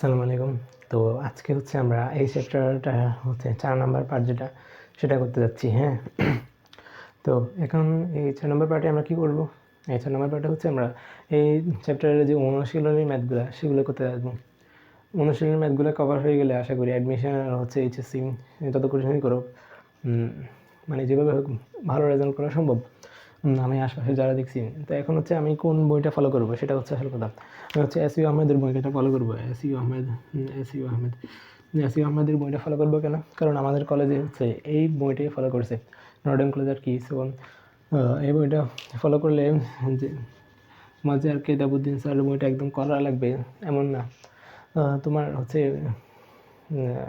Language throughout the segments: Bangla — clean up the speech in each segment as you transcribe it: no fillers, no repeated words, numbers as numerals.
আসসালামু আলাইকুম। তো আজকে হচ্ছে আমরা এই চ্যাপ্টারটা হচ্ছে 4 নাম্বার পার্ট যেটা সেটা করতে যাচ্ছি, হ্যাঁ। তো এখন এই 4 নাম্বার পার্টে আমরা কি করব? এই 4 নাম্বার পার্টে হচ্ছে আমরা এই চ্যাপ্টারের যে অনুশীলনী ম্যাথগুলো সেগুলো করতে আসবো। অনুশীলনী ম্যাথগুলো কভার হয়ে গেলে আশা করি অ্যাডমিশন আর হচ্ছে এইচএসসি যত কঠিনই করুক, মানে যেভাবে হোক ভালো রেজাল্ট করা সম্ভব। আমি আশপাশে যারা দেখছি। তো এখন হচ্ছে আমি কোন বইটা ফলো করবো সেটা হচ্ছে আসল কথা। আমি হচ্ছে এসইউ আহমেদের বইটা ফলো করবো। এসইউ আহমেদের বইটা ফলো করবো কেন? কারণ আমাদের কলেজে হচ্ছে এই বইটাই ফলো করছে, নর্ডেন কলেজ আর কি। সো এই বইটা ফলো করলে যে মাঝে আর কেতাবুদ্দিন স্যারের বইটা একদম করা লাগবে এমন না। তোমার হচ্ছে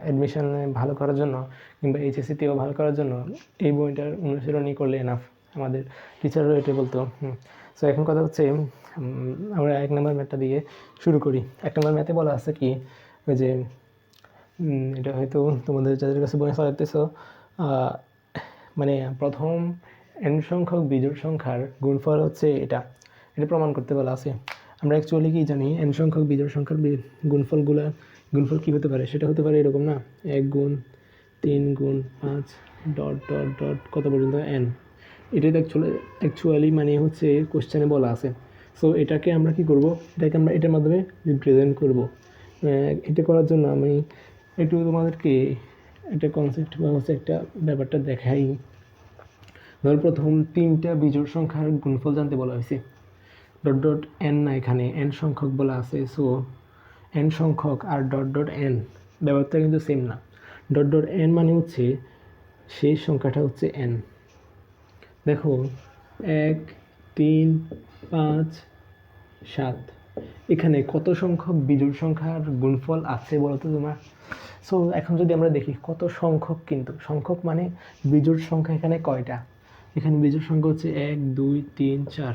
অ্যাডমিশনে ভালো করার জন্য কিংবা এইচএসসিতেও ভালো করার জন্য এই বইটার অনুশীলনী করলে এনাফ। আমাদের টিচারও এটা বলতো। সো এখন কথা হচ্ছে আমরা 1 নম্বর ম্যাথটা দিয়ে শুরু করি। 1 নম্বর ম্যাথে বলা আছে কি, ওই যে এটা হয়তো তোমাদের যাদের কাছে বই চালাতেছো, মানে প্রথম n সংখ্যক বিজোড় সংখ্যার গুণফল হচ্ছে এটা প্রমাণ করতে বলা আছে। আমরা অ্যাকচুয়ালি কি জানি, n সংখ্যক বিজোড় সংখ্যার গুণফল কী হতে পারে? সেটা হতে পারে এরকম না, 1 গুণ 3 গুণ 5 ডট ডট ডট কত পর্যন্ত n। এটাই অ্যাকচুয়ালি মানে হচ্ছে কোশ্চেনে বলা আছে। সো এটাকে আমরা কি করব, এটাকে আমরা এটার মাধ্যমে রিপ্রেজেন্ট করব। এটা করার জন্য আমি একটু তোমাদেরকে একটা কনসেপ্ট বা হচ্ছে একটা ব্যাপারটা দেখাই। ধর প্রথম 3টা বিজোড় সংখ্যার গুণফল জানতে বলা হয়েছে। ডট ডট এন না, এখানে এন সংখ্যক বলা আছে। সো এন সংখ্যক আর ডট ডট এন ব্যাপারটা কিন্তু সেম না। ডট ডট এন মানে হচ্ছে সেই সংখ্যাটা হচ্ছে এন। দেখো 1 3 5 7 এখানে কত সংখ্যক বিজোড় সংখ্যার গুণফল আছে বলো তো তোমার? সো এখন যদি আমরা দেখি কত সংখ্যক, কিন্তু সংখ্যক মানে বিজোড় সংখ্যা এখানে কয়টা? এখানে বিজোড় সংখ্যা হচ্ছে 1 2 3 4।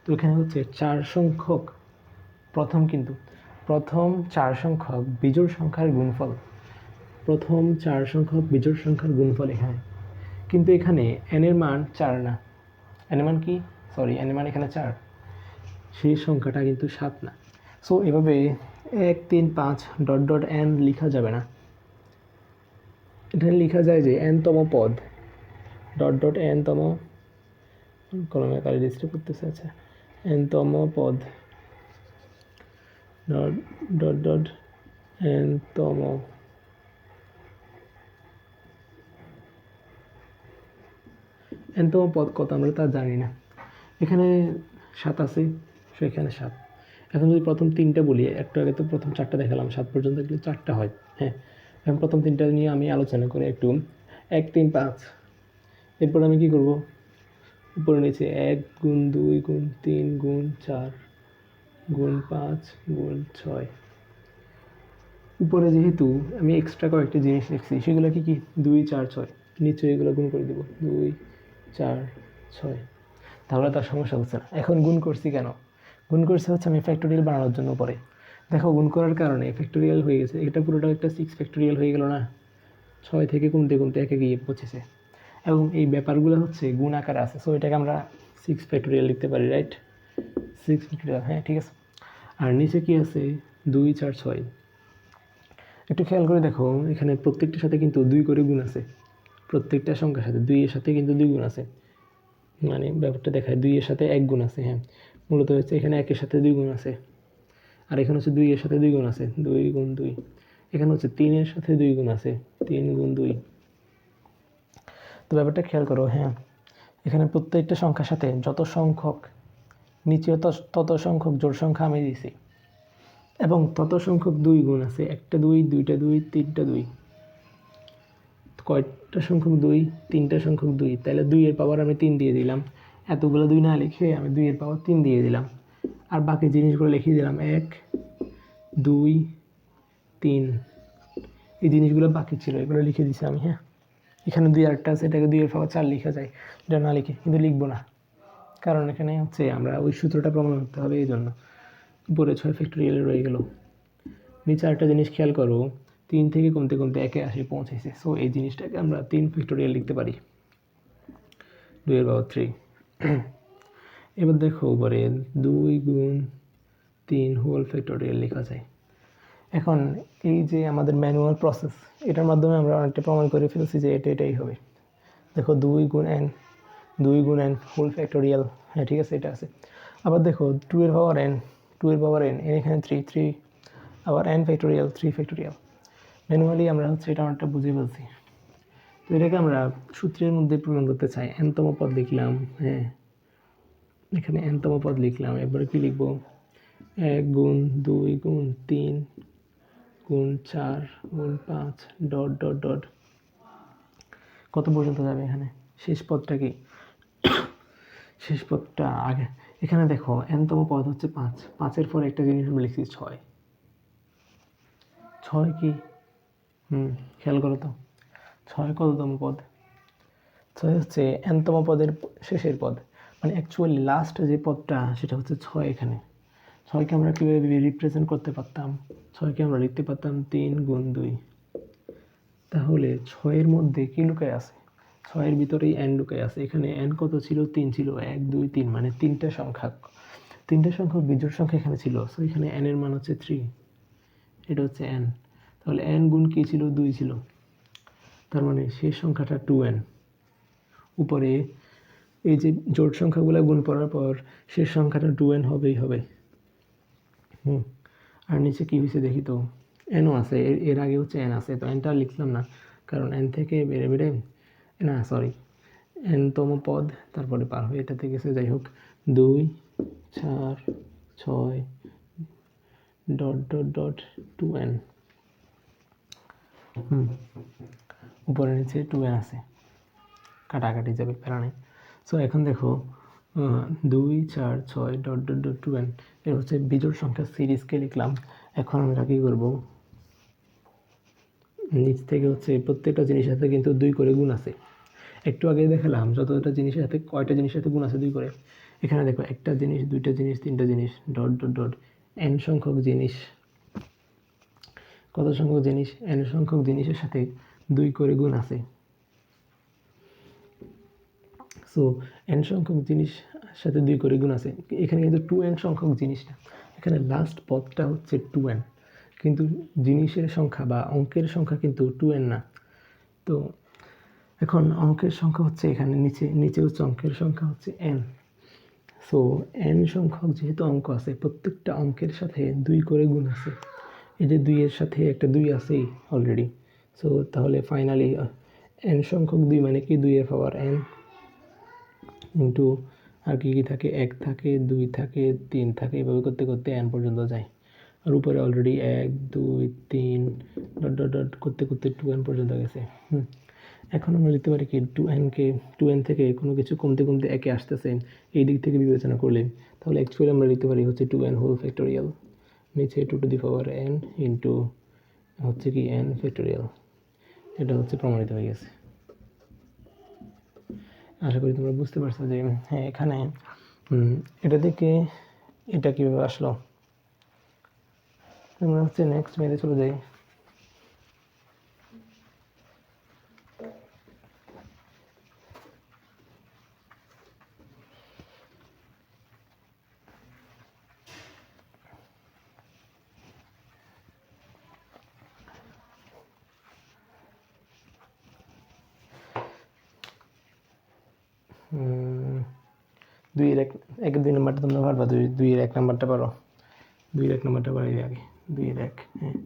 তো এখানে হচ্ছে 4 সংখ্যক প্রথম 4 সংখ্যক বিজোড় সংখ্যার গুণফল, প্রথম 4 সংখ্যক বিজোড় সংখ্যার গুণফল এখানে। কিন্তু এখানে n এর মান 4 না, n এর মান কি, n এর মান এখানে 4, সেই সংখ্যাটা কিন্তু 7 না। সো এভাবে 1 3 5 ডট ডট n লেখা যাবে না। এটা লেখা যায় যে n-তম পদ ডট ডট n-তম, কলমে কালি ডিস্টার্ব করতেছে, আচ্ছা, n-তম পদ ডট ডট ডট n-তম পদ কত আমরা তা জানি না। এখানে 7 আছে, সেখানে 7। এখন যদি প্রথম 3টা বলি, একটু আগে তো প্রথম 4টা দেখালাম, 7 পর্যন্ত গেলে 4টা হয়, হ্যাঁ। এখন প্রথম 3টা নিয়ে আমি আলোচনা করি একটু। 1 3 5, এরপর আমি কি করব, উপরে নিচে 1 গুণ 2 গুণ 3 গুণ 4 গুণ 5 গুণ 6। উপরে যেহেতু আমি এক্সট্রা কয়েকটা জিনিস লিখছি, সেগুলো কি 2 4 6, নিচে এগুলো গুণ করে দেবো 2 4 6। তাহলে তার সমস্যা হচ্ছে না। এখন গুণ করছি কেন? গুণ করছি হচ্ছে আমি ফ্যাক্টোরিয়াল বানানোর জন্য। পরে দেখো গুণ করার কারণে ফ্যাক্টোরিয়াল হয়ে গেছে, এটা পুরোটা একটা 6 ফ্যাক্টোরিয়াল হয়ে গেল না। 6 থেকে কমতে কমতে একে গিয়ে পৌঁছেছে, এবং এই ব্যাপারগুলো হচ্ছে গুণ আকারে আছে। সো এটাকে আমরা 6 ফ্যাক্টোরিয়াল লিখতে পারি, রাইট? 6 ফ্যাক্টোরিয়াল, হ্যাঁ ঠিক আছে। আর নিচে কি আছে, 2 4 6। একটু খেয়াল করে দেখো, এখানে প্রত্যেকটার সাথে কিন্তু 2 করে গুণ আছে, প্রত্যেকটা সংখ্যার সাথে 2 এর সাথে কিন্তু 2 গুণ আছে। মানে ব্যাপারটা দেখায় 2 এর সাথে 1 গুণ আছে, হ্যাঁ। মূলত হচ্ছে এখানে 1 এর সাথে 2 গুণ আছে, আর এখানে হচ্ছে 2 এর সাথে 2 গুণ আছে, 2 গুণ 2। এখানে হচ্ছে 3 এর সাথে 2 গুণ আছে, 3 গুণ 2। তো ব্যাপারটা খেয়াল করো, হ্যাঁ। এখানে প্রত্যেকটা সংখ্যার সাথে যত সংখ্যক নিচে তত সংখ্যক জোড় সংখ্যা আমি দিছি, এবং তত সংখ্যক 2 গুণ আছে, একটা 2 দুইটা 2 তিনটা 2। কয়টা সংখ্যক 2? 3টা সংখ্যক 2, তাহলে 2 এর পাওয়ার আমি 3 দিয়ে দিলাম। এতগুলো 2 না লিখে আমি 2 এর পাওয়ার 3 দিয়ে দিলাম, আর বাকি জিনিসগুলো লিখিয়ে দিলাম 1 2 3। এই জিনিসগুলো বাকি ছিল, এগুলো লিখে দিছি আমি, হ্যাঁ। এখানে 2 আরেকটা আছে, এটাকে 2 এর পাওয়ার 4 লেখা যায়, এটা না লিখে, কিন্তু লিখবো না, কারণ এখানে হচ্ছে আমরা ওই সূত্রটা প্রমাণ করতে হবে, এই জন্য। উপরে 6 ফ্যাক্টোরিয়াল রয়ে গেল। নিচে আরেকটা জিনিস খেয়াল করো, 3 থেকে কমতে কমতে 1 এ আসে পৌঁছেছে। সো এই জিনিসটাকে আমরা 3 ফ্যাক্টোরিয়াল লিখতে পারি, 2 এর পাওয়ার 3। এবার দেখো উপরে 2 গুণ 3 হোল ফ্যাক্টোরিয়াল লেখা যায়। এখন এই যে আমাদের ম্যানুয়াল প্রসেস, এটার মাধ্যমে আমরা অনেকটা প্রমাণ করে ফেলছি যে এটাই হবে। দেখো 2 গুণ n, 2 গুণ n হোল ফ্যাক্টোরিয়াল, হ্যাঁ ঠিক আছে, এটা আছে। আবার দেখো 2 এর পাওয়ার n, 2 এর পাওয়ার n, এখানে 3, আবার n ফ্যাক্টোরিয়াল, 3 ফ্যাক্টোরিয়াল। ম্যানুয়ালি আমরা হচ্ছে এটা অনেকটা বুঝে ফেলছি। তো এটাকে আমরা সূত্রের মধ্যে প্রমাণ করতে চাই। n তম পদ লিখলাম, হ্যাঁ এখানে n তম পদ লিখলাম। এরপরে কি লিখবো, 1 গুণ 2 গুণ 3 গুণ 4 গুণ 5 ডট ডট ডট কত পর্যন্ত যাবে এখানে, শেষ পদটা কি, শেষ পদটা আগে। এখানে দেখো n তম পদ হচ্ছে 5, 5-এর পর একটা জিনিস আমরা লিখছি 6, 6 কি, খেয়াল করো তো 6 কততম পদ, 6 হচ্ছে n তম পদের শেষের পদ, মানে অ্যাকচুয়ালি লাস্ট যে পদটা সেটা হচ্ছে 6 এখানে। 6কে আমরা কীভাবে রিপ্রেজেন্ট করতে পারতাম, 6কে আমরা লিখতে পারতাম 3 গুণ 2। তাহলে 6-এর মধ্যে কি লুকায় আছে, 6-এর ভিতরেই n লুকায় আছে। এখানে n কত ছিল, 3 ছিল, 1 2 3, মানে 3টা সংখ্যা, 3টা সংখ্যক বিজোড় সংখ্যা এখানে ছিল। সো এখানে n এর মান হচ্ছে 3, এটা হচ্ছে n। তাহলে n গুণ কি ছিল, 2 ছিল, তার মানে শেষ সংখ্যাটা 2n। উপরে এই যে জোড় সংখ্যাগুলো গুণ করার পর শেষ সংখ্যাটা 2n হবেই হবে। আর নিচে কি হয়েছে দেখি তো, nও আছে, এর আগে হচ্ছে n আছে, তো nটা লিখলাম না, কারণ n থেকে বেড়ে বেড়ে, না সরি, n তম পদ তারপরে পার হয়ে এটাতে গেছে। যাই হোক, 2 4 6 ডট ডট ডট 2n, উপরে নিচে 2n আছে, কাটাকাটি যাবে, প্যারা নেই। সো এখন দেখো 2 4 6 ডট ডট ডট 2n, এর হচ্ছে বিজোড় সংখ্যা সিরিজকে লিখলাম। এখন আমরা কী করবো, নিচ থেকে হচ্ছে প্রত্যেকটা জিনিসের সাথে কিন্তু 2 করে গুণ আছে। একটু আগে দেখালাম যতটা জিনিসের সাথে কয়টা জিনিসের সাথে গুণ আছে 2 করে। এখানে দেখো একটা জিনিস, 2টা জিনিস, 3টা জিনিস, ডট ডট ডট n সংখ্যক জিনিস, কত সংখ্যক জিনিস, n সংখ্যক জিনিসের সাথে 2 করে গুণ আছে। সো n সংখ্যক জিনিস সাথে 2 করে গুণ আছে। এখানে কিন্তু 2n সংখ্যক জিনিস না, এখানে লাস্ট পদটা হচ্ছে 2n, কিন্তু জিনিসের সংখ্যা বা অঙ্কের সংখ্যা কিন্তু 2n না। তো এখন অঙ্কের সংখ্যা হচ্ছে এখানে নিচে হচ্ছে অঙ্কের সংখ্যা হচ্ছে n। সো n সংখ্যক যেহেতু অঙ্ক আছে, প্রত্যেকটা অঙ্কের সাথে 2 করে গুণ আছে। এই যে 2 এর সাথে একটা 2 আছেই অলরেডি। সো তাহলে ফাইনালি n সংখ্যক 2 মানে কি, 2 এর পাওয়ার n ইন্টু আর কি কি থাকে, 1 থাকে, 2 থাকে, 3 থাকে, এভাবে করতে করতে n পর্যন্ত যায়। আর উপরে অলরেডি 1 2 3 ডট ডট ডট করতে করতে 2n পর্যন্ত গেছে। এখন আমরা লিখতে পারি কি, 2n থেকে কোনো কিছু কমতে কমতে 1-এ আসতেছে, এই দিক থেকে বিবেচনা করলে তাহলে অ্যাকচুয়ালি আমরা লিখতে পারি হচ্ছে 2n হোল ফ্যাক্টোরিয়াল, নিচে 2 to the power n into হচ্ছে কি n ফ্যাক্টোরিয়াল। এটা হচ্ছে প্রমাণিত হয়ে গেছে। আশা করি তোমরা বুঝতে পারছো যে হ্যাঁ এখানে এটা থেকে এটা কীভাবে আসলো। আমরা হচ্ছে নেক্সট মেথডে চলে যাই। দুইয়ের এক 2 নাম্বারটা তোমরা পারবা, 2-এর 1 নাম্বারটা পারো, 2-এর 1 নাম্বারটা পারি আগে। 2-এর 1, হ্যাঁ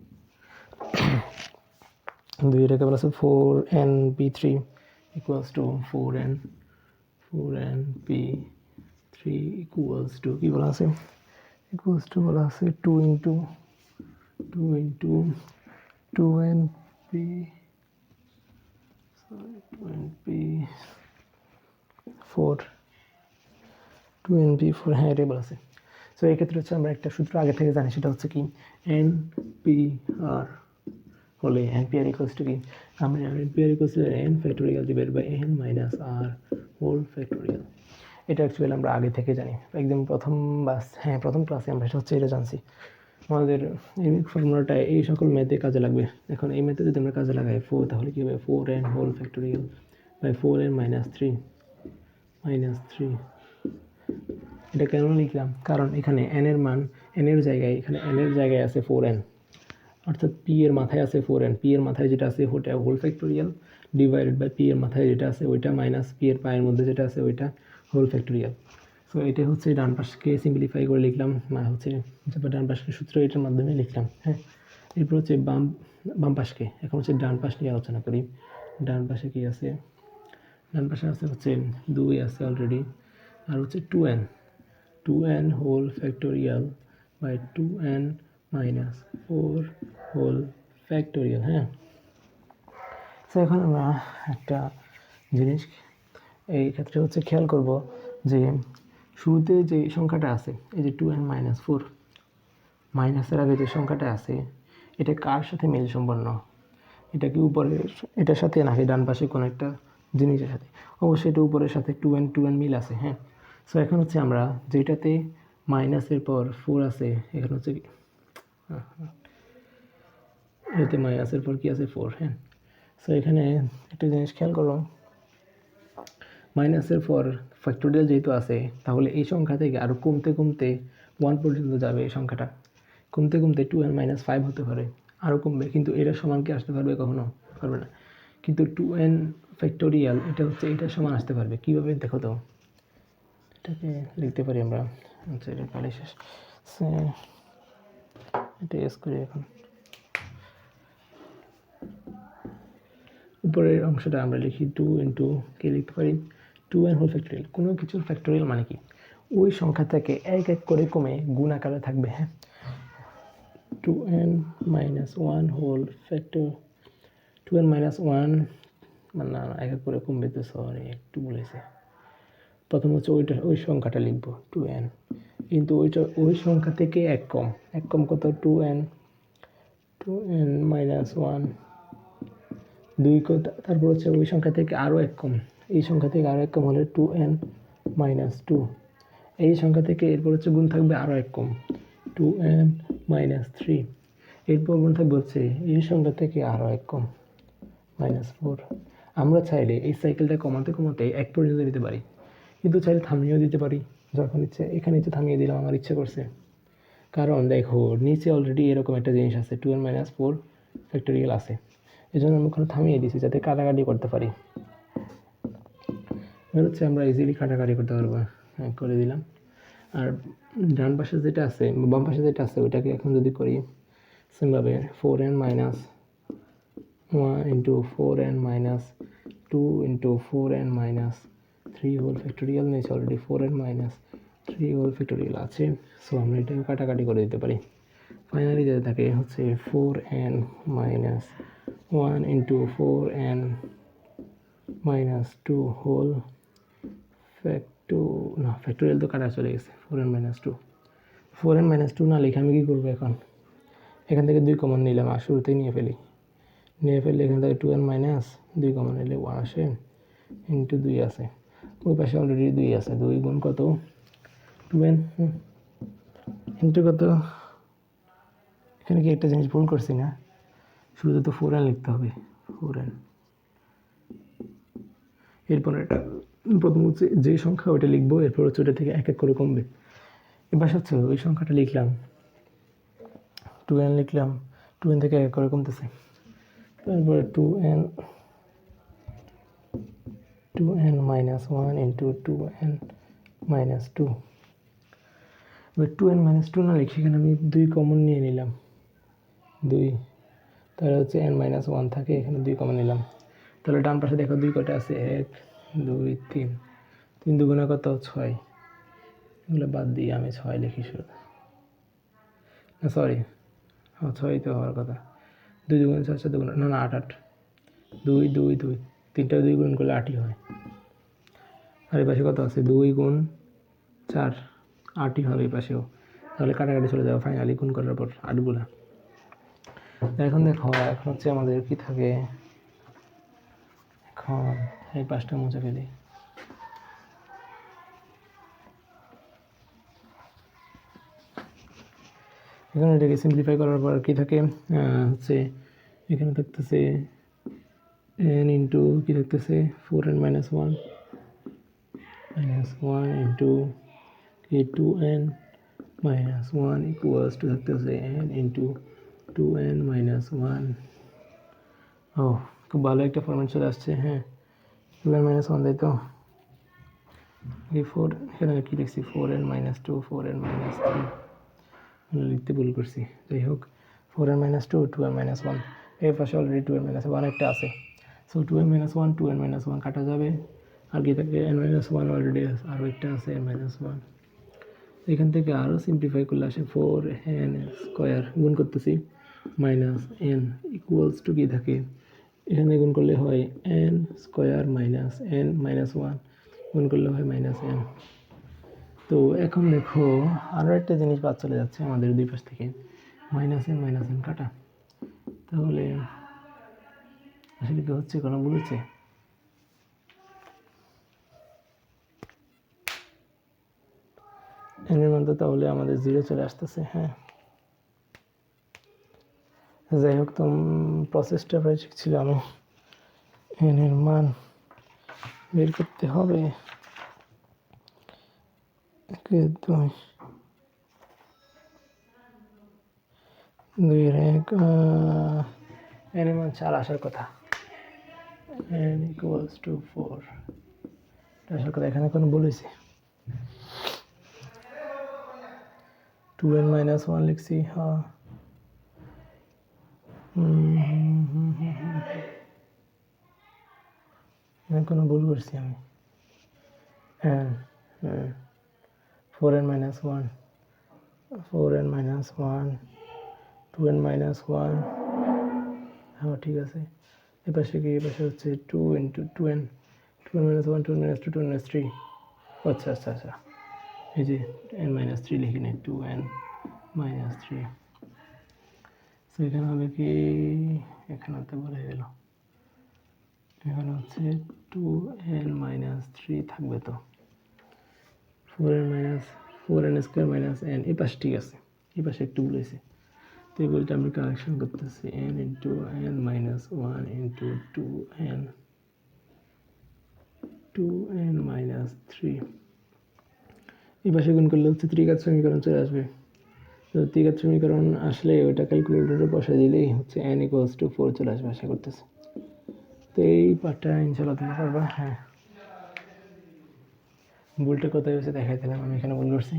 2-এর 1 বলা আছে 4np3 equals to 4np3 equals to কি বলা আছে, ইকুয়ালস টু বলা আছে 2 ইন্টু 2np4, 2np4, হ্যাঁ এটাই বলা আছে। সো এই ক্ষেত্রে হচ্ছে আমরা একটা সূত্র আগে থেকে জানি, সেটা হচ্ছে কি npr হলে npr ইকুয়ালস টু কি, আমরা npr equals to n factorial divide by n minus r whole factorial. এটা অ্যাকচুয়ালি আমরা আগে থেকে জানি, একদম প্রথম ক্লাসে আমরা হচ্ছে এটা জানছি। আমাদের এই ফর্মুলাটা এই সকল ম্যাথে কাজে লাগবে। এখন এই ম্যাথে যদি আমরা কাজে লাগাই 4, তাহলে কী হবে 4n whole factorial by 4n minus 3 এটা কেন লিখলাম, কারণ এখানে n এর মান, n এর জায়গায়, এখানে n এর জায়গায় আছে 4n, অর্থাৎ পি এর মাথায় আছে 4n, পি এর মাথায় যেটা আছে ওটা whole factorial divided by P এর মাথায় যেটা আছে ওইটা মাইনাস পি এর পায়ের মধ্যে যেটা আছে ওইটা হোল ফ্যাক্টোরিয়াল। সো এটা হচ্ছে ডান পাশকে সিম্পলিফাই করে লিখলাম, হচ্ছে ডান পাশকে সূত্র এটার মাধ্যমে লিখলাম। হ্যাঁ, এরপর হচ্ছে বাম পাশকে, এখন হচ্ছে ডান পাশ নিয়ে আলোচনা করি। ডান পাশে কি আছে? ডান পাশে আছে হচ্ছে 2 আছে অলরেডি, আর হচ্ছে 2n whole factorial by 2n minus 4 whole factorial. হ্যাঁ, তো এখন আমরা একটা জিনিস এই ক্ষেত্রে হচ্ছে খেয়াল করব যে শুরুতে যে সংখ্যাটা আছে এই যে 2n মাইনাস 4, মাইনাসের আগে যে সংখ্যাটা আছে এটা কার সাথে মিল সম্পন্ন? এটা কি উপরের এটার সাথে নাকি ডান পাশে কোনো একটা জিনিসের সাথে? অবশ্যই এটা উপরের সাথে 2n মিল আছে। হ্যাঁ, সো এখন হচ্ছে আমরা যেটাতে মাইনাসের পর 4 আছে, এখানে হচ্ছে এটাতে মাইনাসের পর কি আছে 4। হ্যাঁ, সো এখানে একটা জিনিস খেয়াল করো, মাইনাসের পর ফ্যাক্টোরিয়াল যেহেতু আছে তাহলে এই সংখ্যা থেকে আরও কমতে কমতে 1 পর্যন্ত যাবে। এই সংখ্যাটা কমতে কমতে 2n মাইনাস 5 হতে পারে, আরও কমবে, কিন্তু এটা সমান কি আসতে পারবে? কখনো পারবে না। কিন্তু 2n ফ্যাক্টোরিয়াল এটা হচ্ছে এটার সমান আসতে পারবে। কীভাবে দেখো তো? এটাকে লিখতে পারি আমরা, আচ্ছা এটা কালি শেষ, এটা এস করি। এখন উপরের অংশটা আমরা লিখি 2 ইন্টু কে লিখতে পারি 2n হোল ফ্যাক্টোরিয়াল। কোনো কিছুর ফ্যাক্টোরিয়াল মানে কি? ওই সংখ্যা থেকে এক এক করে কমে গুণ আকারে থাকবে। হ্যাঁ, 2n minus 1 whole factor, 2n minus 1 মানে না এক এক করে কমবে তো, সরি একটু বলেছে। প্রথম হচ্ছে ওই সংখ্যাটা লিখবো 2n, কিন্তু ওই সংখ্যা থেকে এক কম কত? 2n মাইনাস 1 2 কত? তারপর হচ্ছে ওই সংখ্যা থেকে আরও এক কম, এই সংখ্যা থেকে আরও এক কম হলে 2n মাইনাস 2, এই সংখ্যা থেকে এরপর হচ্ছে গুণ থাকবে আরও এক কম 2n মাইনাস 3, এরপর গুণ থাকবে হচ্ছে এই সংখ্যা থেকে আরও এক কম মাইনাস 4। আমরা চাইলে এই সাইকেলটা কমাতে কমাতে 1 পর্যন্ত দিতে পারি, কিন্তু চাইলে থামিয়েও দিতে পারি যখন ইচ্ছে। এখানে ইচ্ছে থামিয়ে দিলাম, আমার ইচ্ছে করছে, কারণ দেখো নিচে অলরেডি এরকম একটা জিনিস আছে 2n মাইনাস 4 ফ্যাক্টোরিয়াল আছে, এই জন্য আমি ওখানে থামিয়ে দিয়েছি যাতে কাটাকাটি করতে পারি। এবার হচ্ছে আমরা ইজিলি কাটাকাটি করতে পারবো। হ্যাঁ, করে দিলাম। আর ডান পাশে যেটা আছে বাম পাশে যেটা আছে ওইটাকে এখন যদি করি সেমভাবে 4n minus 1 into 4n minus 2 into 4n minus 3 whole factorial নিয়েছে already 4n minus 3 whole factorial আছে। সো আমরা এটাকে কাটাকাটি করে দিতে পারি। ফাইনালি যেটা থাকে হচ্ছে 4n minus 1 into 4n minus 2 whole factorial তো কাটা চলে গেছে। 4n মাইনাস 2, 4n মাইনাস 2 না লিখে আমি কী করবো? এখান থেকে 2 কমন নিলাম, আর শুরুতেই নিয়ে ফেললে এখান থেকে 2n মাইনাস 2 কমন নিলে 1 আসে, ইন্টু 2 আছে, ওই পাশে অলরেডি 2 আছে, 2 গুণ কত? 2n ইন্টু কত? এখানে কি একটা জিনিস ভুল করছি না? শুরুতে তো 4n লিখতে হবে, 4n। এরপর এটা প্রথম হচ্ছে যে সংখ্যা ওটা লিখবো, এরপর হচ্ছে ওটা থেকে এক এক করে কমবে। এবার হচ্ছে ওই সংখ্যাটা লিখলাম 2n লিখলাম, 2n থেকে এক এক করে কমতেছে। তারপরে 2n minus 1 into 2n minus 2। এবার 2n মাইনাস 2 না লিখে এখানে আমি 2 কমন নিয়ে নিলাম, 2, তাহলে হচ্ছে n মাইনাস 1 থাকে, এখানে 2 কমন নিলাম। তাহলে ডান পাশে দেখো 2 কটা আছে? 1 2 3, 3 দুগুণে কত? 6। এগুলো বাদ দিয়ে আমি 6 লিখি শুরু, না সরি, 6 তো হওয়ার কথা। 2 দুগুণে 6, 4 দুগুণে না 8 8, 2 2 2, 3টা 2 গুণ করলে 8ই হয়। আর এই পাশে কত আছে? 2 গুণ 4, 8ই হবে এই পাশেও। তাহলে কাটাকাটি চলে যাবে ফাইনালি গুণ করার পর 8গুলা। এখন দেখো এখন হচ্ছে আমাদের কি থাকে, এখন এই পাশটা মুছে ফেলি। এখানে এটাকে সিম্পলিফাই করার পর কি থাকে হচ্ছে এখানে থাকতেছে n ইন্টু কি থাকতেছে 4n মাইনাস 1 ইন্টু কি 2n মাইনাস 1 ইকুয়ালস টু থাকতেছে n ইন্টু 2n মাইনাস 1। ও খুব ভালো একটা ফরম্যাট চলে আসছে। হ্যাঁ 2n মাইনাস 1 তাই তো। এই 4 এখানে কি লিখছি 4n মাইনাস 2 4n মাইনাস 3 লিখতে ভুল করছি। যাই হোক 4n মাইনাস 2 2n মাইনাস 1 এই পাশে অলরেডি 2n মাইনাস 1 একটা আছে। So 2n minus 1 2n minus 1 কাটা যাবে আর কি থাকে n মাইনাস 1 অলরেডি আরও একটা আছে n মাইনাস 1। এখান থেকে আরও সিম্পলিফাই করলে আসে 4n স্কোয়ার গুণ করতেছি মাইনাস n ইকুয়ালস টু কী থাকে এখানে গুণ করলে হয় n square minus n minus 1 গুণ করলে হয় মাইনাস n। তো এখন দেখো আরও একটা জিনিস বাদ চলে যাচ্ছে আমাদের দুই পাশ থেকে মাইনাস n কাটা। তাহলে আসলে কি হচ্ছে কোনো বলেছে এর মধ্যে তাহলে আমাদের 0 চলে আসতেছে। হ্যাঁ যাই হোক তো প্রসেসটা প্রায় ঠিক ছিল। আমি n এর মান বের করতে হবে 2 n এর মান 4 আসার কথা n ইকুয়ালস টু 4 আসার কথা। এখানে কোনো বলেছে 2n মাইনাস 1 লিখছি। হ্যাঁ কোনো ভুল করছি আমি। 4n minus 1 4n minus 1 2n minus 1। হ্যাঁ ঠিক আছে। এপাশে কি এপাশে হচ্ছে 2 into 2n 2n minus 1 2n minus 2 2n minus 3। আচ্ছা আচ্ছা আচ্ছা এই যে n মাইনাস 3 লিখি নেই 2n মাইনাস 3। সো এখানে হবে কি এখানে তো বলে গেল এখানে হচ্ছে 2n মাইনাস 3 থাকবে তো 4n স্কোয়ার মাইনাস n এই পাশে ঠিক আছে এই পাশে একটু বলেছি। তো এগুলোটা আমি কারেকশন করতেছি n into n minus 1 into 2n minus 3 এই পাশে গুণ করলে হচ্ছে ত্রিঘাত সমীকরণ চলে আসবে। তো ত্রিঘাত সমীকরণ আসলে ওইটা ক্যালকুলেটরে বসে দিলেই হচ্ছে n ইকুয়ালস টু 4 চলে আসবে আশা করতেছে। তো এই পার্টটা ইনশাল্লাহ তুমি পারবা। হ্যাঁ ভুলটা কোথায় হয়েছে দেখাই দিলাম আমি এখানে ভুল করছি।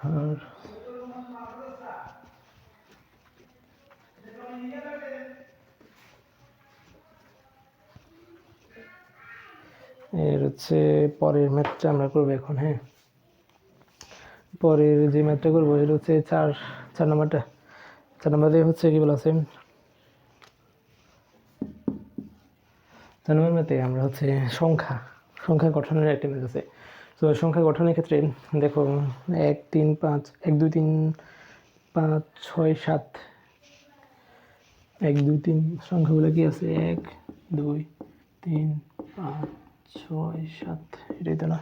আর এর হচ্ছে পরের ম্যাথটা আমরা করবো এখন। হ্যাঁ পরের যে ম্যাথটা করবো সেটা হচ্ছে 4 নাম্বারটা। 4 নাম্বারে হচ্ছে কি বলা আছে 4 নম্বর ম্যাথে আমরা হচ্ছে সংখ্যা গঠনের একটা ম্যাথ আছে। তো সংখ্যা গঠনের ক্ষেত্রে দেখো 1 3 5 1 2 3 5 6 7 1 2 3 সংখ্যাগুলো কি আছে 1 2 3 5 6 7 এটাই তো না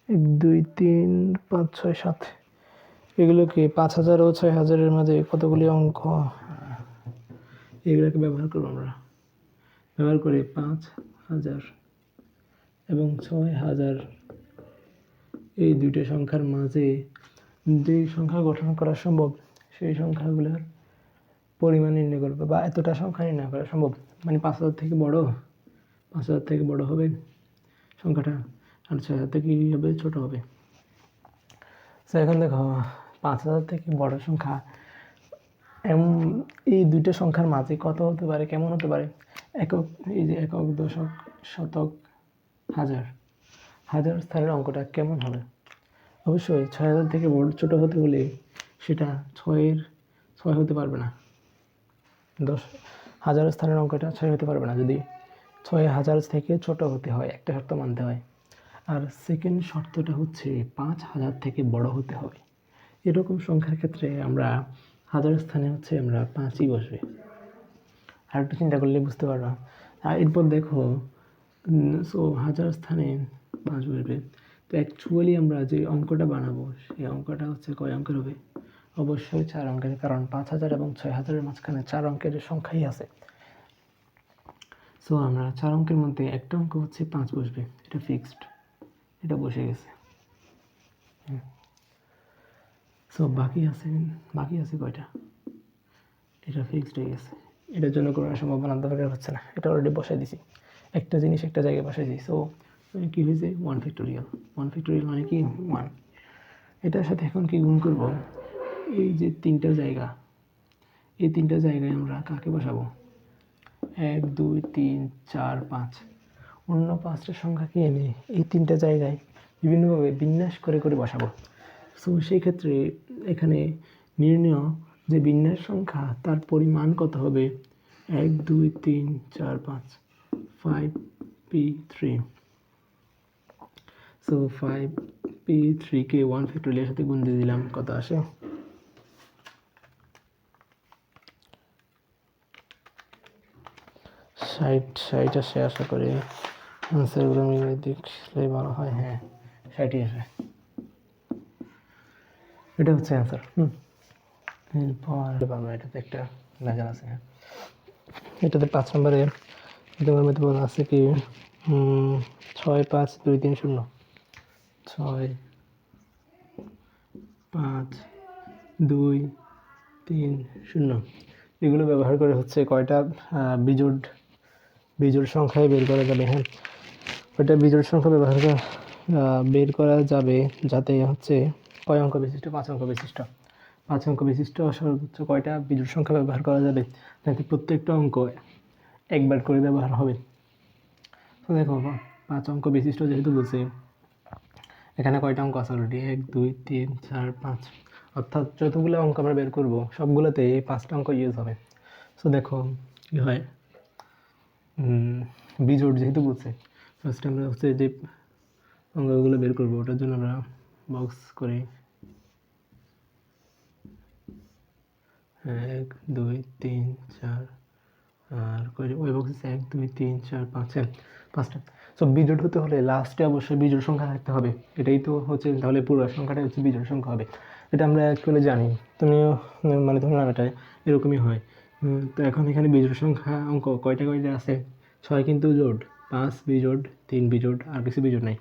1 2 3 5 6 7 এগুলো কি 5000 ও 6000 এর মাঝে কতগুলি অঙ্ক এগুলোকে ব্যবহার করবো আমরা। ব্যবহার করে 5000 এবং 6000 এই দুইটা সংখ্যার মাঝে যে সংখ্যা গঠন করা সম্ভব সেই সংখ্যাগুলোর পরিমাণ নির্ণয় করবে বা এতটা সংখ্যা নির্ণয় করা সম্ভব মানে 5000 থেকে বড় হবে সংখ্যাটা আর 6000 থেকে কী হবে ছোটো হবে। তো এখন দেখো 5000 থেকে বড় সংখ্যা এই দুইটা সংখ্যার মাঝে কত হতে পারে কেমন হতে পারে একক এই যে একক দশক শতক হাজার স্থানের অঙ্কটা কেমন হবে। অবশ্যই 6000 থেকে বড় ছোটো হতে হলে সেটা 6 হতে পারবে না। 10,000 স্থানের অঙ্কটা 6 হতে পারবে না যদি 6000 থেকে ছোট হতে হয় একটা শর্ত মানতে হয়। আর সেকেন্ড শর্তটা হচ্ছে 5000 থেকে বড় হতে হবে। এরকম সংখ্যার ক্ষেত্রে আমরা 1000 স্থানে হচ্ছে আমরা 5ই বসবে। আর একটু চিন্তা করলে বুঝতে পারবা। আর এরপর দেখো 1000 স্থানে 5 বসবে। তো অ্যাকচুয়ালি আমরা যে অঙ্কটা বানাবো সেই অঙ্কটা হচ্ছে কয় অঙ্কের হবে অবশ্যই 4 অঙ্কের, কারণ 5000 এবং 6000-এর মাঝখানে 4 অঙ্কের সংখ্যাই আছে। সো আমরা 4 অঙ্কের মধ্যে একটা অঙ্ক হচ্ছে 5 বসবে, এটা ফিক্সড, এটা বসে গেছে। সো বাকি আছে কয়টা, এটা ফিক্সড হয়ে গেছে, এটার জন্য কোনো সম্ভাবনা দরকার হচ্ছে না, এটা অলরেডি বসাই দিছি, একটা জিনিস একটা জায়গায় বসাই দিই। সো কী হয়েছে 1 ফ্যাক্টোরিয়াল, 1 ফ্যাক্টোরিয়াল মানে কি 1। এটার সাথে এখন কি গুণ করব, এই যে তিনটা জায়গা, এই তিনটা জায়গায় আমরা কাকে বসাবো, 1 2 3 4 5, অন্য 5টা সংখ্যাকে এনে এই তিনটা জায়গায় বিভিন্নভাবে বিন্যাস করে করে বসাবো। সো সেই ক্ষেত্রে এখানে নির্ণয় যে বিন্যাস সংখ্যা তার পরিমাণ কত হবে, 1 2 3 4 5, 5p3। সো 5p3কে 1 ফ্যাক্টোরিয়ালের সাথে গুণ দিয়ে দিলাম, কত আসে, 60 আসে। আশা করি আনসারগুলো মিলিয়ে দেখলে ভালো হয়। হ্যাঁ 60 আসে, এটা হচ্ছে অ্যান্সার। এরপর এটাতে একটা লেখা আছে, হ্যাঁ এটাতে 5 নম্বরে তোমার মধ্যে বলা আছে কি 6 5 2 3 0, 6 5 2 3 0, এগুলো ব্যবহার করে হচ্ছে কয়টা বিজোড় সংখ্যায় বের করা যাবে। হ্যাঁ ওইটা বিজোড় সংখ্যা ব্যবহার করে বের করা যাবে, যাতে হচ্ছে কয় অঙ্ক বিশিষ্ট, 5 অঙ্ক বিশিষ্ট, 5 অঙ্ক বিশিষ্ট সর্বোচ্চ কয়টা বিজোড় সংখ্যা ব্যবহার করা যাবে, যাতে প্রত্যেকটা অঙ্ক একবার করে ব্যবহার হবে। তো দেখো 5 অঙ্ক বিশিষ্ট যেহেতু বলছে, এখানে কয়টা অঙ্ক আছে অলরেডি, 1 2 3 4 5, অর্থাৎ যতগুলো অঙ্ক আমরা বের করব সবগুলোতে এই 5টা অঙ্ক ইউজ হবে। সো দেখো কী হয়, বিজোড় যেহেতু বলছে, ফার্স্ট আমরা হচ্ছে যে অঙ্কগুলো বের করবো, ওটার জন্য আমরা বক্স করি 1 2 3 4, আর ওই বক্সে 1 2 3 4 5, 5টা। সো বিজোড় হতে হলে লাস্টে অবশ্যই বিজোড় সংখ্যা থাকতে হবে, এটাই তো হচ্ছে, তাহলে পুরো সংখ্যাটা হচ্ছে বিজোড় সংখ্যা হবে, এটা আমরা অ্যাকচুয়ালি জানি। তুমিও মানে ধরলাম এটা এরকমই হয়। তো এখন এখানে বিজোড় সংখ্যা অঙ্ক কয়টা আছে, 6 কিন্তু জোড়, 5 বিজোড়, 3 বিজোড়, আর কিছু বিজোড় নাই।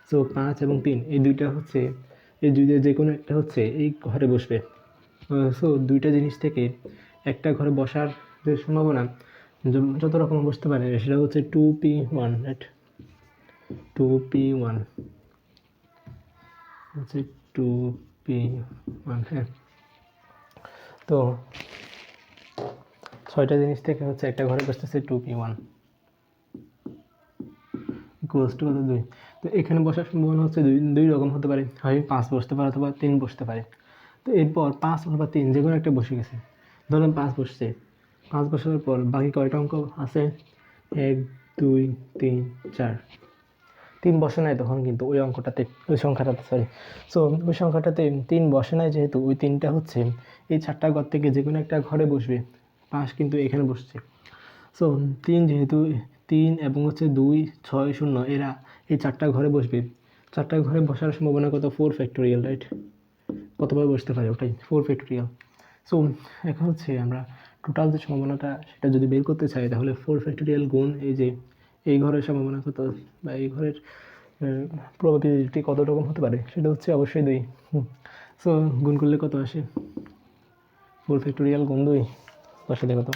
সো 5 এবং 3 এই দুইটা হচ্ছে, এই দুইটা যে কোনো একটা হচ্ছে এই ঘরে বসবে। সো দুইটা জিনিস থেকে একটা ঘরে বসার যে সম্ভাবনা যত রকম বসতে পারে সেটা হচ্ছে 2p1, রাইট, 2p1 হচ্ছে 2p1। হ্যাঁ তো 6টা জিনিস থেকে হচ্ছে একটা ঘরে বসতেছে 2p1 ইকুয়ালস টু কত, 2। তো এখানে বসার সম্ভাবনা হচ্ছে দুই রকম হতে পারে, হয় 5 বসতে পারে অথবা 3 বসতে পারে। তো এরপর 5 অথবা 3 যে কোনো একটা বসে গেছে, ধরুন 5 বসছে, 5 বসার পর বাকি কয়টা অঙ্ক আছে, 1 2 3 4, 3 বসে নাই তখন কিন্তু ওই অঙ্কটাতে, ওই সংখ্যাটাতে, সো ওই সংখ্যাটাতে 3 বসে নাই, যেহেতু ওই 3টা হচ্ছে এই 4টা ঘর থেকে যে কোনো একটা ঘরে বসবে, 5 কিন্তু এখানে বসছে। সো 3 যেহেতু 3 এবং হচ্ছে 2 6 0 এরা এই 4টা ঘরে বসবে, 4টা ঘরে বসার সম্ভাবনা কত, 4 ফ্যাক্টোরিয়াল, রাইট, কতবার বসতে পারে ওটাই 4 ফ্যাক্টোরিয়াল। সো এখন হচ্ছে আমরা টোটাল যে সম্ভাবনাটা সেটা যদি বের করতে চাই, তাহলে 4 ফ্যাক্টোরিয়াল গুণ এই যে এই ঘরের সম্ভাবনা কত, বা এই ঘরের প্রবাবিলিটি কত রকম হতে পারে, সেটা হচ্ছে অবশ্যই 2। সো গুণ করলে কত আসে, 4 ফ্যাক্টোরিয়াল গুণ 2 বসালে কত,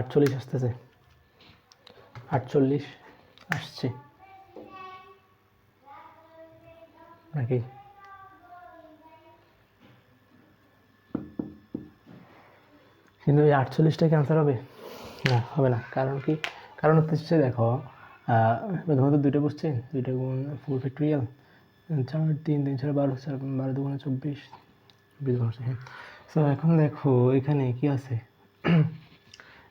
48 আসতেছে, 48 আসছে নাকি, কিন্তু ওই 48টা ক্যান্সার হবে না, হবে না। কারণ কি, কারণ হচ্ছে দেখো প্রথমত 2টা বসছে, 2টা গুণ 4 ফ্যাক্টোরিয়াল, 4 3 3 4 12, 12 2 24, 20 বসছে। হ্যাঁ সো এখন দেখো এখানে কি আছে,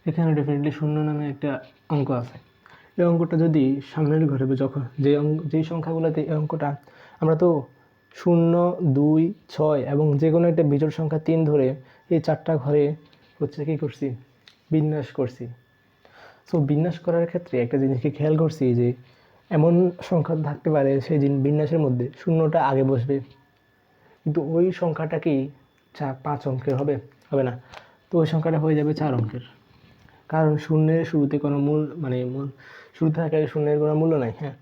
এখানে ডেফিনেটলি শূন্য নামে একটা অঙ্ক আছে। এই অঙ্কটা যদি সামনের ঘরে যখন যেই সংখ্যাগুলোতে এই অঙ্কটা, আমরা তো 0 2 6 এবং যে কোনো একটা বিজোড় সংখ্যা 3 ধরে এই 4টা ঘরে হচ্ছে কী করছি, বিন্যাস করছি। সো বিন্যাস করার ক্ষেত্রে একটা জিনিসকে খেয়াল করছি যে এমন সংখ্যা থাকতে পারে সেই বিন্যাসের মধ্যে 0টা আগে বসবে, কিন্তু ওই সংখ্যাটা কি 5 অঙ্কের হবে, হবে না, তো ওই সংখ্যাটা হয়ে যাবে 4 অঙ্কের। কারণ শূন্যের শুরুতে কোনো শুরুতে থাকা শূন্যের কোনো মূল্য নাই। হ্যাঁ,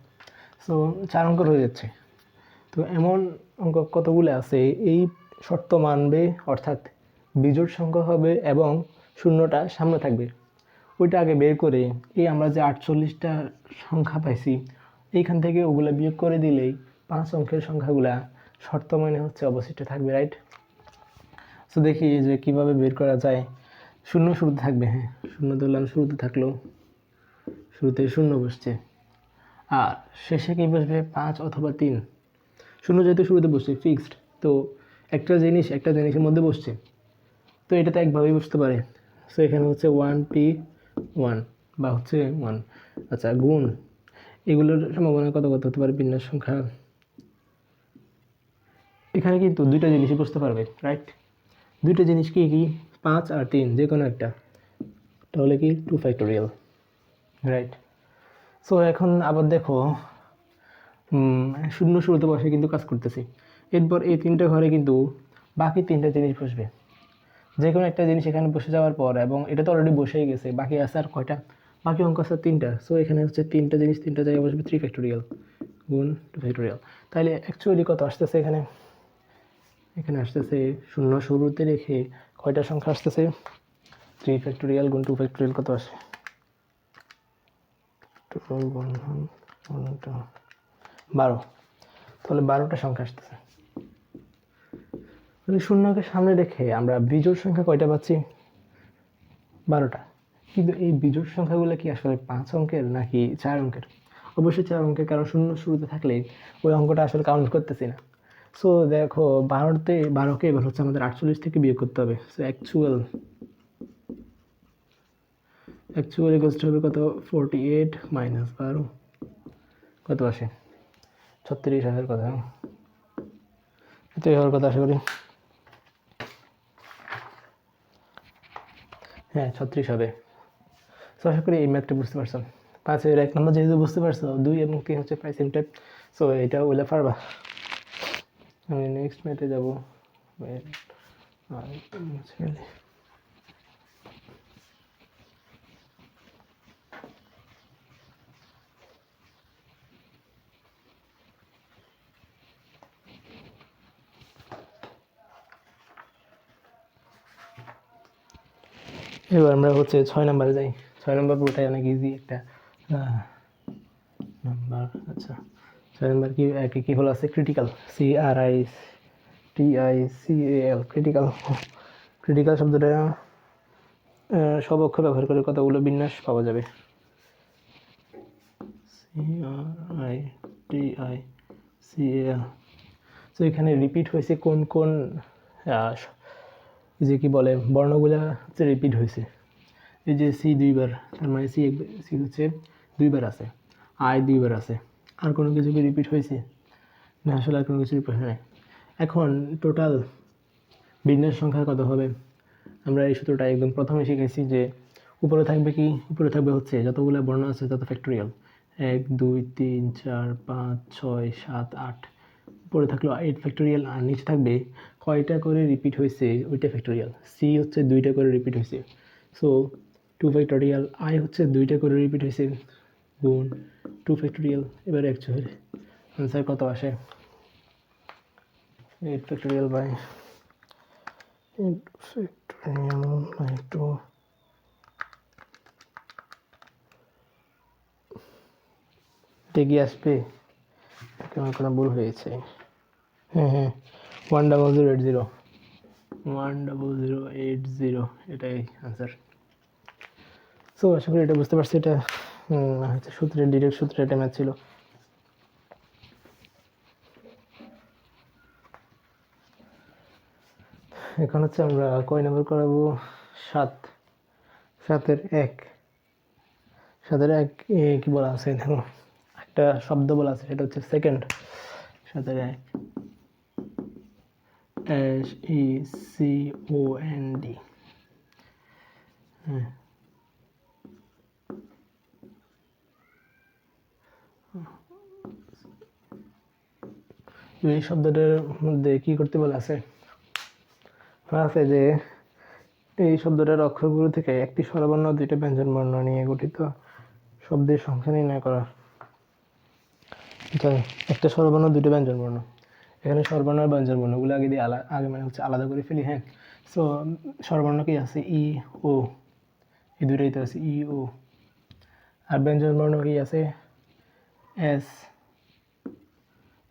সো 4 অঙ্কের হয়ে যাচ্ছে। তো এমন অঙ্ক কতগুলো আছে এই শর্ত মানবে, অর্থাৎ বিজোড় সংখ্যা হবে এবং শূন্যটা সামনে থাকবে, ওইটা আগে বের করে এই আমরা যে 48টা সংখ্যা পাইছি এইখান থেকে ওগুলা বিয়োগ করে দিলেই 5 অঙ্কের সংখ্যাগুলা শর্ত মানে হচ্ছে অবশিষ্ট থাকবে, রাইট? সো দেখি যে কিভাবে বের করা যায়। শূন্য শুরুতে থাকবে, হ্যাঁ শূন্য ধরলাম, শুরুতে থাকলো, শুরুতে শূন্য বসছে, আর শেষে কি বসবে 5 অথবা 3। শূন্য যেহেতু শুরুতে বসছে ফিক্সড, তো একটা জিনিসের মধ্যে বসছে, তো এটা তো একভাবেই বসতে পারে। সো এখানে হচ্ছে 1p1 বা হচ্ছে 1, আচ্ছা গুণ এগুলোর সম্ভাবনা কত হতে পারে বিন্যাস সংখ্যা। এখানে কিন্তু দুইটা জিনিসই বসতে পারবে, রাইট? দুইটা জিনিস কি 5 আর 3 যে কোনো একটা, তাহলে কি 2 ফ্যাক্টোরিয়াল, রাইট? সো এখন আবার দেখো শূন্য শুরুতে বসে কিন্তু কাজ করতেছি, এরপর এই 3টে ঘরে কিন্তু বাকি 3টা জিনিস বসবে, যে কোনো একটা জিনিস এখানে বসে যাওয়ার পর, এবং এটা তো অলরেডি বসেই গেছে, বাকি আছে আর কয়টা, বাকি অঙ্ক আছে 3টা। সো এখানে হচ্ছে 3টা জিনিস 3টা জায়গায় বসবে 3 ফ্যাক্টোরিয়াল গুণ 2 ফ্যাক্টোরিয়াল। তাহলে অ্যাকচুয়ালি কত আসতেছে এখানে? এখানে আসতেছে শূন্য শুরুতে রেখে কয়টা সংখ্যা আসতেছে? 3 ফ্যাক্টোরিয়াল গুণ 2 ফ্যাক্টোরিয়াল কত আসে? 12। তাহলে 12টা সংখ্যা আসতেছে। শূন্যকে সামনে রেখে আমরা বিজোড় সংখ্যা কয়টা পাচ্ছি? 12টা। কিন্তু এই বিজোড় সংখ্যাগুলো কি আসলে 5 অঙ্কের নাকি 4 অঙ্কের? অবশ্যই 4 অঙ্কের, কারণ শূন্য শুরুতে থাকলে ওই অঙ্কটা আসলে কাউন্ট করতেছি না। সো দেখো 12কে এবার হচ্ছে আমাদের 48 থেকে বিয়োগ করতে হবে। সো অ্যাকচুয়াল ইকুয়ালস হবে কত? 48 মাইনাস 12 কত আসে? 36 আসার কথা, এটাই হওয়ার কথা আশা করি। হ্যাঁ 36 হবে। সো আশা করি এই ম্যাথটা বুঝতে পারছো। 5-এর 1 নম্বর যেহেতু বুঝতে পারছো, 2 এবং 3 হচ্ছে প্রায় সেম টাইপ। সো এটা ওইলা পারবা। আমি নেক্সট ম্যাথে যাবো। এবার আমরা হচ্ছে 6 নম্বরে যাই। 6 নম্বর পুরোটাই অনেক ইজি একটা নাম্বার। আচ্ছা 6 নম্বর কি হলো আছে? ক্রিটিক্যাল, CRITICAL, ক্রিটিক্যাল শব্দটা সব অক্ষর ব্যবহার করে কতগুলো বিন্যাস পাওয়া যাবে? CRITICAL। তো এখানে রিপিট হয়েছে কোন কোন যে কি বলে বর্ণগুলা হচ্ছে রিপিট হয়েছে। এই যে সি 2বার, তার মানে সি হচ্ছে 2বার আছে, আই 2বার আছে। আর কোনো কিছু কি রিপিট হয়েছে? না, আসলে আর কোনো কিছু রিপিট হয় নাই। এখন টোটাল বিন্যাস সংখ্যা কত হবে? আমরা এই সূত্রটা একদম প্রথমে শিখেছি যে উপরে থাকবে কি? উপরে থাকবে হচ্ছে যতগুলো বর্ণ আছে তত ফ্যাক্টোরিয়াল, 1 2 3 4 5 6 7 8, উপরে থাকলো 8 ফ্যাক্টোরিয়াল, আর নিচে থাকবে কয়টা করে রিপিট হয়েছে ওইটা ফ্যাক্টোরিয়াল। সি হচ্ছে 2টা করে রিপিট হয়েছে, সো 2 ফ্যাক্টোরিয়াল। আই হচ্ছে 2টা করে রিপিট হয়েছে গুণ 2 ফ্যাক্টোরিয়াল। এবারে অ্যাকচুয়ালি আনসার কত আসে? 8 ফ্যাক্টোরিয়াল বাই 8 ফ্যাক্টোরিয়াল বাই 2। এটা কি আসবে? আমার কোনো ভুল হয়েছে? হ্যাঁ 10080, 10080 এটাই আনসার। সো আশা করি এটা বুঝতে পারছি। এটা হচ্ছে ডিরেক্ট সূত্রে এটা ম্যাথ ছিল। এখন হচ্ছে আমরা কয় নাম্বার করাবো? 7-এর 1। 7-এর 1 কি বলা আছে দেখো, একটা শব্দ বলা আছে, সেটা হচ্ছে সেকেন্ড। 7-এর 1 SECOND। হ্যাঁ এই শব্দটার মধ্যে কি করতে বলা আছে? যে এই শব্দটার অক্ষরগুলো থেকে একটি স্বরবর্ণ দুইটা ব্যঞ্জনবর্ণ নিয়ে গঠিত শব্দের সংখ্যা নির্ণয় করা। একটা স্বরবর্ণ দুইটা ব্যঞ্জনবর্ণ, এখানে স্বরবর্ণ আর ব্যঞ্জনবর্ণগুলো আগে দিয়ে আগে মানে হচ্ছে আলাদা করে ফেলি। হ্যাঁ, সো স্বরবর্ণ কি আছে? ই ও, এই দুইটাই তো আছে, ই ও। আর ব্যঞ্জনবর্ণ কি আছে? S,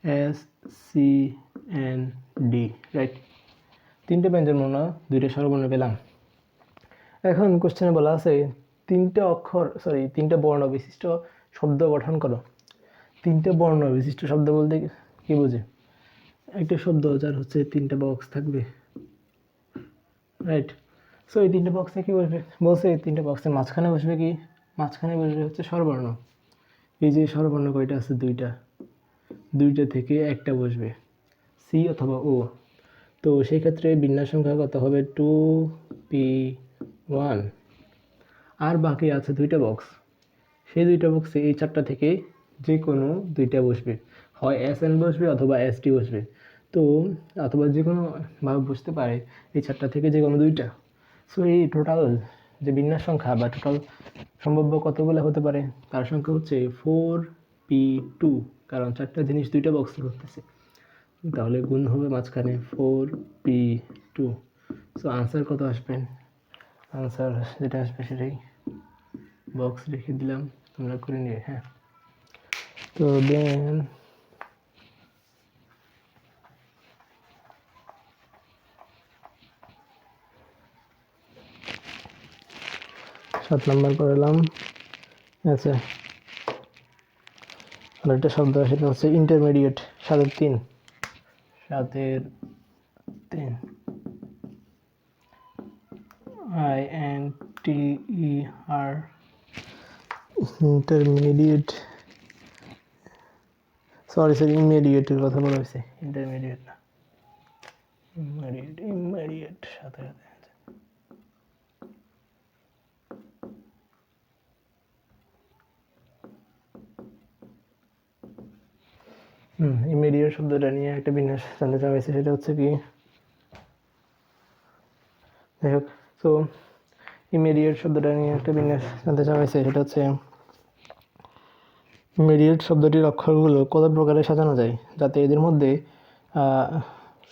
S, C, N, D, right. তিনটে ব্যঞ্জনবর্ণ দুইটা স্বরবর্ণ পেলাম। এখন কোশ্চেনে বলা আছে তিনটা বর্ণ বিশিষ্ট শব্দ গঠন করো। তিনটে বর্ণ বিশিষ্ট শব্দ বলতে কি বোঝে? একটা শব্দ যার হচ্ছে তিনটা বক্স থাকবে, রাইট। সো এই তিনটে বক্সে কি বসবে? বলছে এই তিনটে বক্সের মাঝখানে বসবে কি? মাঝখানে বসবে হচ্ছে স্বরবর্ণ। এই যে স্বরবর্ণ কয়টা আছে? দুইটা থেকে একটা বসবে, সি অথবা ও। তো সেই ক্ষেত্রে বিন্যাস সংখ্যা কত হবে? 2p1। আর বাকি আছে দুইটা বক্স, সেই দুইটা বক্সে এই চারটা থেকে যে কোনো দুইটা বসবে, হয় এস এন বসবে অথবা এস টি বসবে। তো অথবা যে কোনো ভাবে বসতে পারে এই চারটা থেকে যে কোনো দুইটা। সো এই টোটাল যে বিন্যাস সংখ্যা বা টোটাল সম্ভাব্য কতগুলো হতে পারে তার সংখ্যা হচ্ছে 4p2, কারণ চারটা জিনিস দুইটা বক্স করতেছে, তাহলে গুণ হবে মাঝখানে 4p2। সো আনসার কত আসবে? আনসার যেটা আসবে সেটাই বক্স রেখে দিলাম, তোমরা করে নিবে। হ্যাঁ, তো দেন 7 নাম্বার করলাম। আচ্ছা, আর একটা শব্দ সেটা হচ্ছে ইন্টারমিডিয়েট। 7-3 INTER, ইন্টারমিডিয়েট, সরি ইমিডিয়েটের কথা বলা হয়েছে, ইন্টারমিডিয়েট না, ইমিডিয়েট সাথে সাথে। ইমিডিয়েট শব্দটা নিয়ে একটা বিন্যাস জানতে চাওয়া হয়েছে, সেটা হচ্ছে কি, যাই হোক। সো ইমিডিয়েট শব্দটা নিয়ে একটা বিন্যাস জানতে চাওয়া হয়েছে, সেটা হচ্ছে ইমিডিয়েট শব্দটির অক্ষরগুলো কত প্রকারে সাজানো যায় যাতে এদের মধ্যে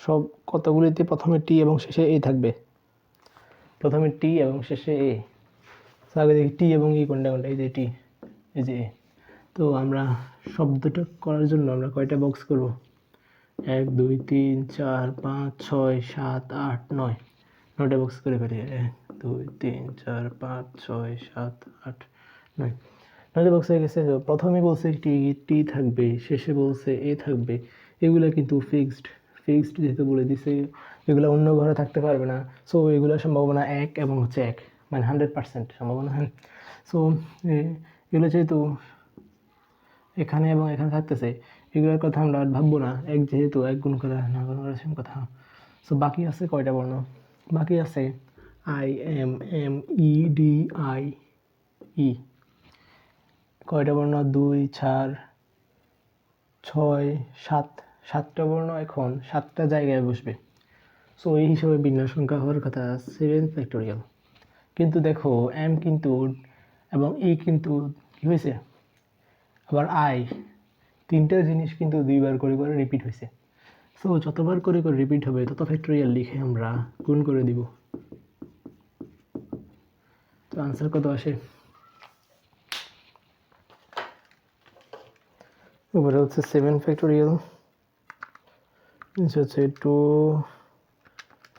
সব কতগুলিতে প্রথমে টি এবং শেষে এ থাকবে। প্রথমে টি এবং শেষে এ। আগে দেখি টি এবং ই কোনটা কোনটা। এই যে টি, এই যে এ। তো আমরা শব্দটা করার জন্য আমরা কয়টা বক্স করব? 1 2 3 4 5 6 7 8 9, 9টা বক্স করে ফেলি। 1 2 3 4 5 6 7 8 9, 9টা বক্স হয়ে গেছে। প্রথমে বলছে টি থাকবে, শেষে বলছে এ থাকবে। এগুলো কিন্তু ফিক্সড যেহেতু বলে দিছে, এগুলো অন্য ঘরে থাকতে পারবে না। সো এগুলো সম্ভাবনা 1 এবং হচ্ছে 1, মানে 100% সম্ভাবনা। হ্যাঁ, সো এগুলো যেহেতু এখানে এবং এখানে থাকতেছে, এগুলোর কথা আমরা আর ভাববো না। এক যেহেতু, এক গুণ করা না গুণ করা সেম কথা। সো বাকি আছে কয়টা বর্ণ? বাকি আছে I, M, M, E, D, I, E. কয়টা বর্ণ? 2 4 6 7, 7টা বর্ণ এখন 7টা জায়গায় বসবে। সো এই হিসাবে বিন্যাস সংখ্যা হওয়ার কথা 7 ফ্যাক্টোরিয়াল। কিন্তু দেখো এম কিন্তু এবং ই কিন্তু কি হয়েছে, আবার আই, তিনটা জিনিস কিন্তু দুইবার করে করে রিপিট হয়েছে। সো যতবার করে করে রিপিট হবে তত ফ্যাক্টোরিয়াল লিখে আমরা গুণ করে দিব। তো আনসার কত আসে? উপরে হচ্ছে 7 ফ্যাক্টোরিয়াল, নিচে হচ্ছে 2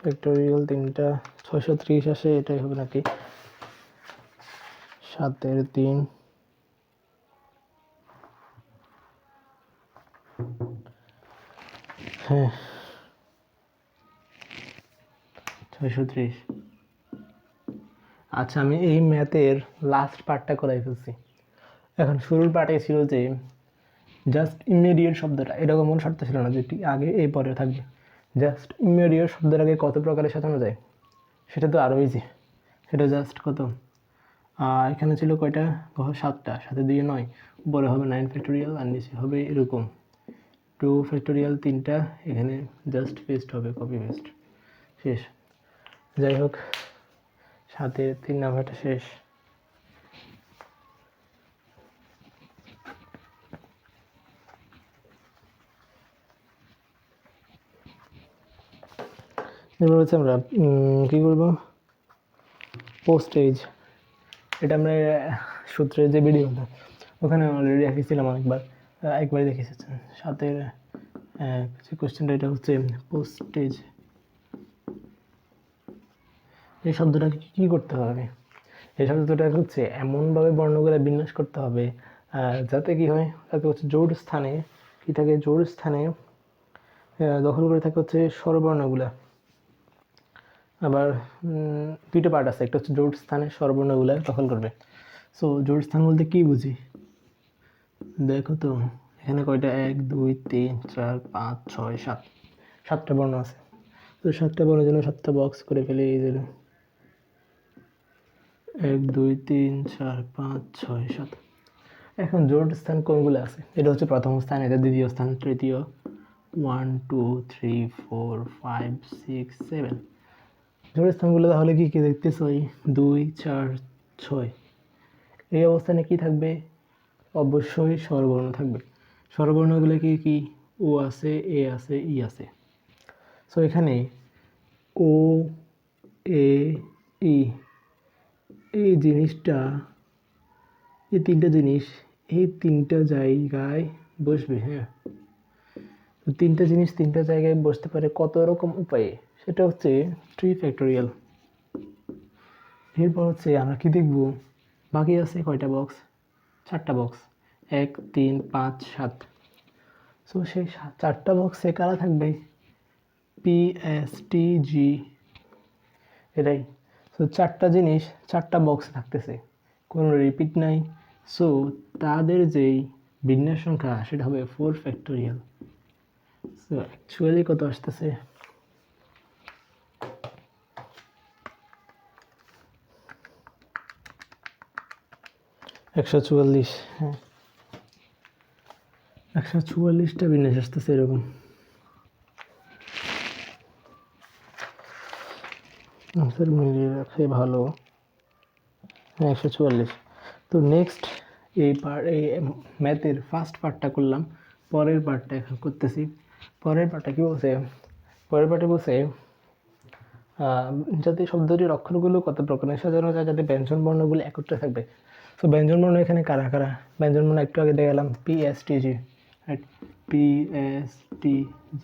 ফ্যাক্টোরিয়াল, 3টা 630 আসে। এটাই হবে নাকি? 7-3, হ্যাঁ 630। আচ্ছা, আমি এই ম্যাথের লাস্ট পার্টটা করাই ফেলছি। এখন শুরুর পার্টে ছিল যে জাস্ট ইমিডিয়েট শব্দটা, এরকম কোনো শর্ত ছিল না যে আগে এই পরে থাকবে। জাস্ট ইমিডিয়েট শব্দটাকে কত প্রকারে সাজানো যায় সেটা তো আরও ইজি। সেটা জাস্ট কত, এখানে ছিল কয়টা? 7টা, 7 2 9, উপরে হবে 9 ফ্যাক্টোরিয়াল আর নিচে হবে এরকম 2 ফ্যাক্টোরিয়াল। 3টা এখানে জাস্ট পেস্ট হবে, কপি পেস্ট, শেষ। যাই হোক, 7-এর 3 নাম্বারটা শেষ। এবার হচ্ছে আমরা কী করবো, পোস্টেজ। এটা আমরা সূত্রের যে ভিডিওটা ওখানে অলরেডি দেখেছিলাম একবারই দেখেছেন। 7-এর যে কোশ্চেনটা এটা হচ্ছে পোস্টেজ। এই শব্দটাকে কী করতে হবে, এই শব্দটা হচ্ছে এমনভাবে বর্ণগুলো বিন্যাস করতে হবে যাতে কি হয়, যাতে হচ্ছে জোড় স্থানে কী থাকে, জোড় স্থানে দখল করে থাকে হচ্ছে স্বরবর্ণগুলা। আবার দুইটা পার্ট আছে, একটা হচ্ছে জোড় স্থানে স্বরবর্ণগুলা দখল করবে। সো জোড় স্থান বলতে কী বুঝি দেখো তো, এখানে কয়টা 1 2 3 4 5 6 7, 7টা বর্ণ আছে। তো 7টা বর্ণের জন্য 7টা বক্স করে ফেলে। এই যে 1 2 3 4 5 6 7। এখন জোড় স্থান কোনগুলো আছে, এটা হচ্ছে প্রথম স্থান, এটা দ্বিতীয় স্থান, তৃতীয় 1 2 3 4 5 6 7। জোড় স্থানগুলো তাহলে কি কি দেখতেছো, 2 4 6। এই অবস্থানে কি থাকবে, অবশ্যই স্বরবর্ণ থাকবে। স্বরবর্ণগুলো কি কি, ও আছে, এ আছে, ই আছে। সো এখানে ও এ ই এই জিনিসটা, এই তিনটা জিনিস এই তিনটা জায়গায় বসবে। হ্যাঁ, তিনটা জিনিস তিনটা জায়গায় বসতে পারে কত রকম উপায়ে, সেটা হচ্ছে 3 ফ্যাক্টোরিয়াল। এরপর হচ্ছে আমরা কি দেখব, বাকি আছে কয়টা বক্স, 4টা বক্স, 1 3 5 7। সো সেই 4টা বক্সে কারা থাকবে, পি এস টি জি, এটাই। সো 4টা জিনিস 4টা বক্স থাকতেছে, কোনো রিপিট নাই। সো তাদের যেই বিন্যাস সংখ্যা সেটা হবে 4 ফ্যাক্টোরিয়াল। সো অ্যাকচুয়ালি কত আসতেছে, একশো 144। হ্যাঁ, 144টা বিন্যাস আসতেছে এরকম। আনসার মিলিয়ে রাখে ভালো। হ্যাঁ, 144। তো নেক্সট এই ম্যাথের ফার্স্ট পার্টটা করলাম, পরের পার্টটা এখন করতেছি। পরের পার্টটা কী বলছে, পরের পার্টে বলছে যাতে শব্দটির অক্ষরগুলো কত প্রকারে সাজানো যায় যাতে ব্যঞ্জন বর্ণগুলো একত্রে থাকবে। তো ব্যঞ্জন বর্ণ এখানে কারা কারা, ব্যঞ্জন বর্ণ একটু আগে দেখালাম, PSTG, রাইট, PSTG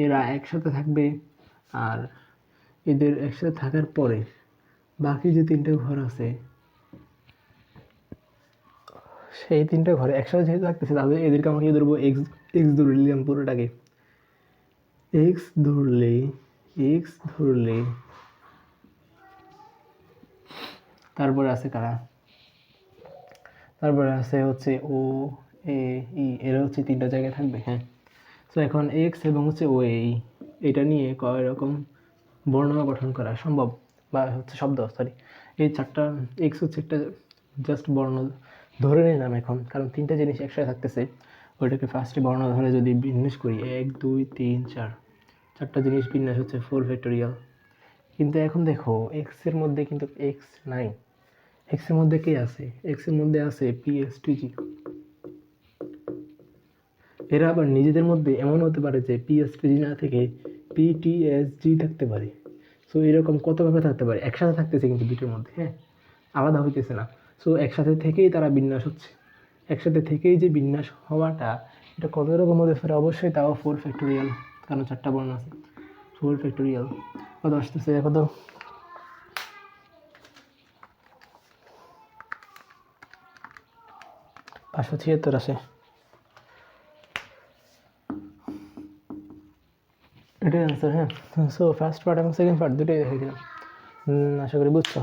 এরা একসাথে থাকবে। আর এদের একসাথে থাকার পরে বাকি যে 3টে ঘর আছে সেই 3টে ঘরে একসাথে যেহেতু থাকতেছে তাহলে এদেরকে আমরা কি ধরবো, এক্স এক্স ধরে নিলাম পুরোটাকে। এক্স ধরলে তারপরে আছে কারা, তারপরে আছে হচ্ছে ও এ ই, এরা হচ্ছে 3টা জায়গায় থাকবে। হ্যাঁ, তো এখন এক্স এবং হচ্ছে ও এ ই এটা নিয়ে কয় রকম বর্ণ গঠন করা সম্ভব, বা হচ্ছে শব্দ, সরি। এই 4টা এক্স হচ্ছে একটা জাস্ট বর্ণ ধরে নিলাম এখন, কারণ 3টা জিনিস একসাথে থাকতেছে। ওইটাকে ফার্স্টে বর্ণ ধরে যদি বিন্যাস করি 1 2 3 4, 4টা জিনিস বিন্যাস হচ্ছে 4 ফ্যাক্টোরিয়াল। কিন্তু এখন দেখো এক্সের মধ্যে কিন্তু এক্স নাই, এক্সের মধ্যে কে আছে, এক্সের মধ্যে আছে PSTG। এরা আবার নিজেদের মধ্যে এমন হতে পারে যে PSTG না থেকে PTSG থাকতে পারে। সো এরকম কতভাবে থাকতে পারে, একসাথে থাকতেছে কিন্তু দুটোর মধ্যে, হ্যাঁ, আলাদা হইতেছে না। সো একসাথে থেকেই তারা বিন্যাস হচ্ছে, একসাথে থেকেই যে বিন্যাস হওয়াটা এটা কত রকম হতে পারে, অবশ্যই তাও 4 ফ্যাক্টোরিয়াল, কারণ 4টা বর্ণ আছে। 4 ফ্যাক্টোরিয়াল কত আসতেছে কত, 576 আসে। এটাই আনসার। হ্যাঁ, সো ফার্স্ট পার্ট এবং সেকেন্ড পার্ট দুটোই দেখে দিলাম, আশা করি বুঝছো।